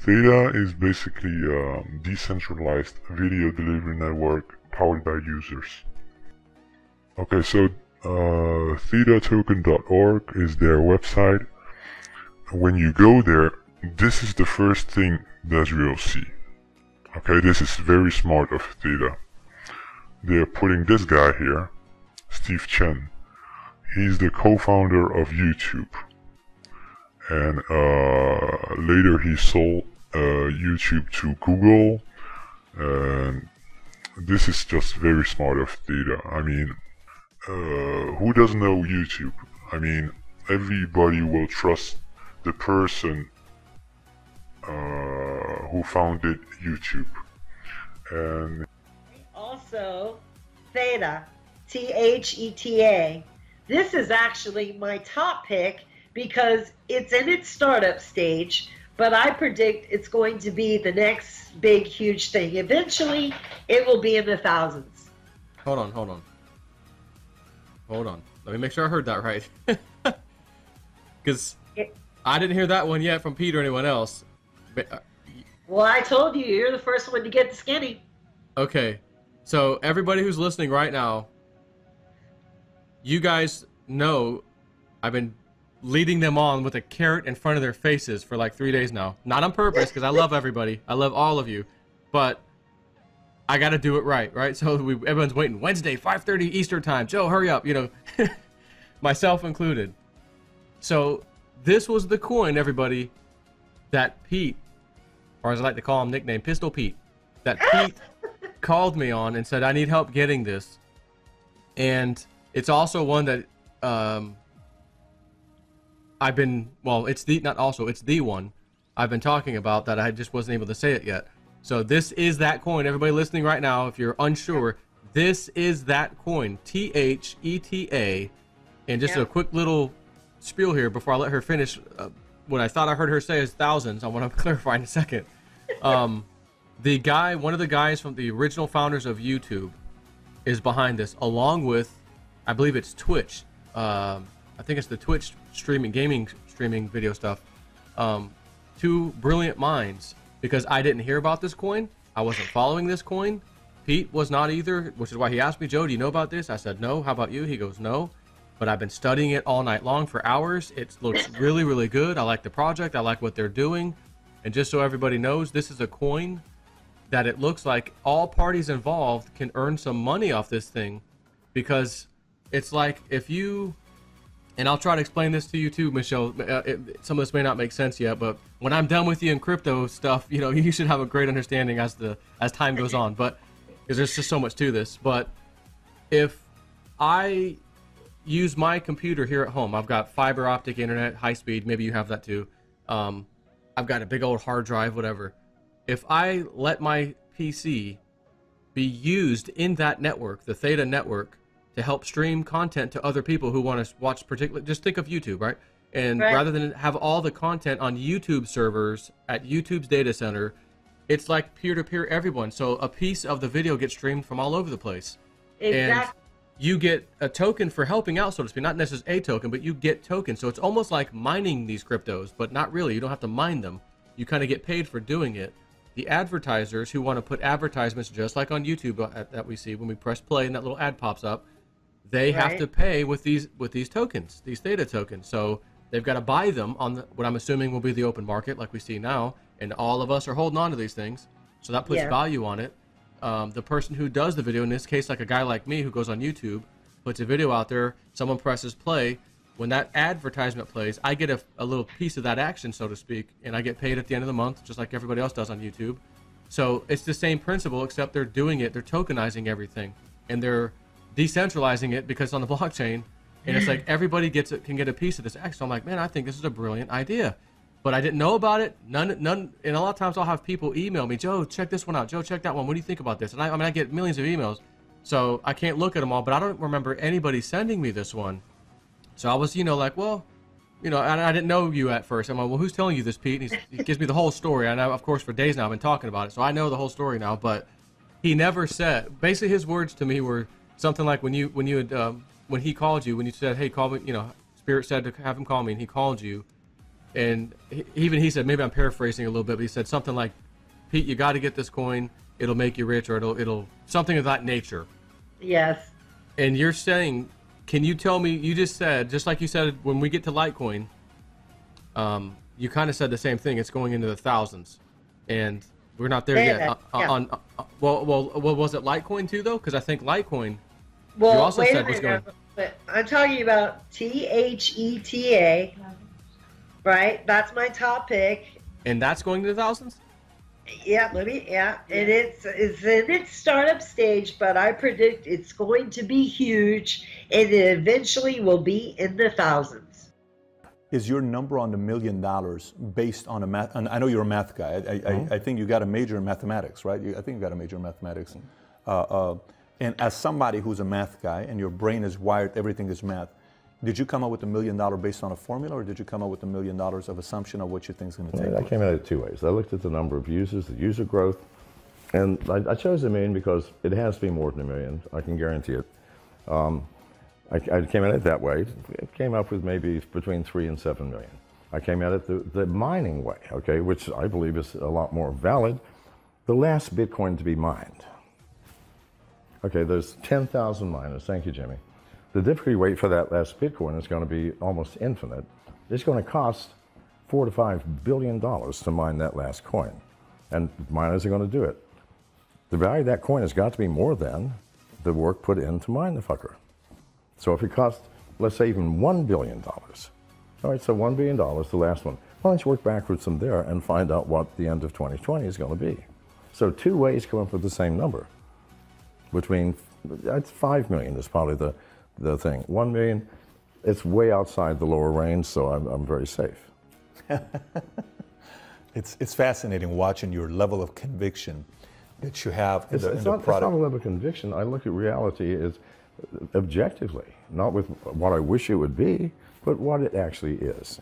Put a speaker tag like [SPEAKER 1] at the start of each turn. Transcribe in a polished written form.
[SPEAKER 1] Theta is basically a decentralized video delivery network powered by users. Okay, so thetatoken.org is their website. When you go there, this is the first thing that you'll see. Okay, this is very smart of Theta. They're putting this guy here, Steve Chen. He's the co-founder of YouTube. And later he sold YouTube to Google. And this is just very smart of Theta. I mean, who doesn't know YouTube? I mean, everybody will trust the person who founded YouTube. And
[SPEAKER 2] also, Theta, Theta. This is actually my top pick because it's in its startup stage, but I predict it's going to be the next big, huge thing. Eventually, it will be in the thousands.
[SPEAKER 3] Hold on. Let me make sure I heard that right. Because I didn't hear that one yet from Pete or anyone else.
[SPEAKER 2] Well, I told you, you're the first one to get the skinny.
[SPEAKER 3] Okay, so everybody who's listening right now, you guys know I've been leading them on with a carrot in front of their faces for like 3 days now. Not on purpose, because I love everybody. I love all of you. But I got to do it right? So everyone's waiting. Wednesday, 5:30 Eastern time. Joe, hurry up, you know. Myself included. So this was the coin, everybody, that Pete, or as I like to call him, nickname Pistol Pete, that Pete called me on and said, I need help getting this. And it's also one that I've been, well, it's the one I've been talking about that I just wasn't able to say it yet. So this is that coin. Everybody listening right now, if you're unsure, this is that coin, THETA. And just a quick little spiel here before I let her finish what I thought I heard her say is thousands. I want to clarify in a second. The guy, one of the guys from the original founders of YouTube is behind this, along with, I believe it's Twitch. I think it's the Twitch streaming, gaming streaming video stuff. Two brilliant minds, because I didn't hear about this coin. I wasn't following this coin. Pete was not either, which is why he asked me, Joe, do you know about this? I said, no. How about you? He goes, no. But I've been studying it all night long for hours. It looks really, really good. I like the project. I like what they're doing. And just so everybody knows, this is a coin that it looks like all parties involved can earn some money off this thing, because it's like if you, and I'll try to explain this to you too, Michelle. Some of this may not make sense yet, but when I'm done with you in crypto stuff, you know, you should have a great understanding as time goes on. But because there's just so much to this. But if I use my computer here at home, I've got fiber optic internet, high speed. Maybe you have that too. I've got a big old hard drive, whatever. If I let my PC be used in that network, the Theta network, to help stream content to other people who want to watch particular, just think of YouTube, right? And rather than have all the content on YouTube servers at YouTube's data center, it's like peer-to-peer everyone. So a piece of the video gets streamed from all over the place.
[SPEAKER 2] Exactly.
[SPEAKER 3] And you get a token for helping out, so to speak. Not necessarily a token, but you get tokens. So it's almost like mining these cryptos, but not really. You don't have to mine them. You kind of get paid for doing it. The advertisers who want to put advertisements, just like on YouTube that we see when we press play and that little ad pops up, they have to pay with these tokens, these Theta tokens. So they've got to buy them on what I'm assuming will be the open market, like we see now, and all of us are holding on to these things. So that puts value on it. The person who does the video, in this case, like a guy like me who goes on YouTube, puts a video out there, someone presses play. When that advertisement plays, I get a little piece of that action, so to speak, and I get paid at the end of the month, just like everybody else does on YouTube. So it's the same principle, except they're doing it, they're tokenizing everything, and they're decentralizing it because it's on the blockchain, and it's like everybody can get a piece of this action. So I'm like, man, I think this is a brilliant idea. But I didn't know about it. None. And a lot of times I'll have people email me, Joe, check this one out. Joe, check that one. What do you think about this? And I mean, I get millions of emails, so I can't look at them all. But I don't remember anybody sending me this one. So I was, like, well, and I didn't know you at first. I'm like, well, who's telling you this, Pete? And he gives me the whole story. And I, of course, for days now I've been talking about it, so I know the whole story now. But he never said. Basically, his words to me were something like when he called you, when you said, hey, call me. Spirit said to have him call me, and he called you. and even he said, maybe I'm paraphrasing a little bit, but he said something like, Pete, you got to get this coin. It'll make you rich, or it'll something of that nature.
[SPEAKER 2] Yes.
[SPEAKER 3] And you're saying, can you tell me, you just said, just like you said, when we get to Litecoin, you kind of said the same thing. It's going into the thousands, and we're not there yet. Well, was it Litecoin too, though? Because I think Litecoin,
[SPEAKER 2] well,
[SPEAKER 3] you also
[SPEAKER 2] wait
[SPEAKER 3] said
[SPEAKER 2] a
[SPEAKER 3] was
[SPEAKER 2] minute,
[SPEAKER 3] going.
[SPEAKER 2] but I'm talking about THETA, right? That's my top pick.
[SPEAKER 3] And that's going to the thousands?
[SPEAKER 2] Yeah, and it's in its startup stage, but I predict it's going to be huge, and it eventually will be in the thousands.
[SPEAKER 4] Is your number on the $1 million based on a math? And I know you're a math guy. I think you got a major in mathematics, right? I think you got a major in mathematics. And as somebody who's a math guy, and your brain is wired, everything is math. Did you come up with $1 million based on a formula, or did you come up with $1 million of assumption of what you think is going to take?
[SPEAKER 5] I came at it two ways. I looked at the number of users, the user growth, and I chose $1 million because it has to be more than $1 million. I can guarantee it. I came at it that way. It came up with maybe between 3 and 7 million. I came at it the mining way, okay, which I believe is a lot more valid. The last Bitcoin to be mined. Okay, there's 10,000 miners. Thank you, Jimmy. The difficulty rate for that last Bitcoin is going to be almost infinite. It's going to cost $4 to $5 billion to mine that last coin, and miners are going to do it. The value of that coin has got to be more than the work put in to mine the fucker. So if it costs, let's say, even $1 billion, all right, so $1 billion, the last one. Why don't you work backwards from there and find out what the end of 2020 is going to be? So two ways come up with the same number. Between, that's 5 million is probably the thing. 1 million, it's way outside the lower range, so I'm very safe.
[SPEAKER 4] It's fascinating watching your level of conviction that you have in the product.
[SPEAKER 5] It's not a level of conviction. I look at reality as objectively, not with what I wish it would be, but what it actually is.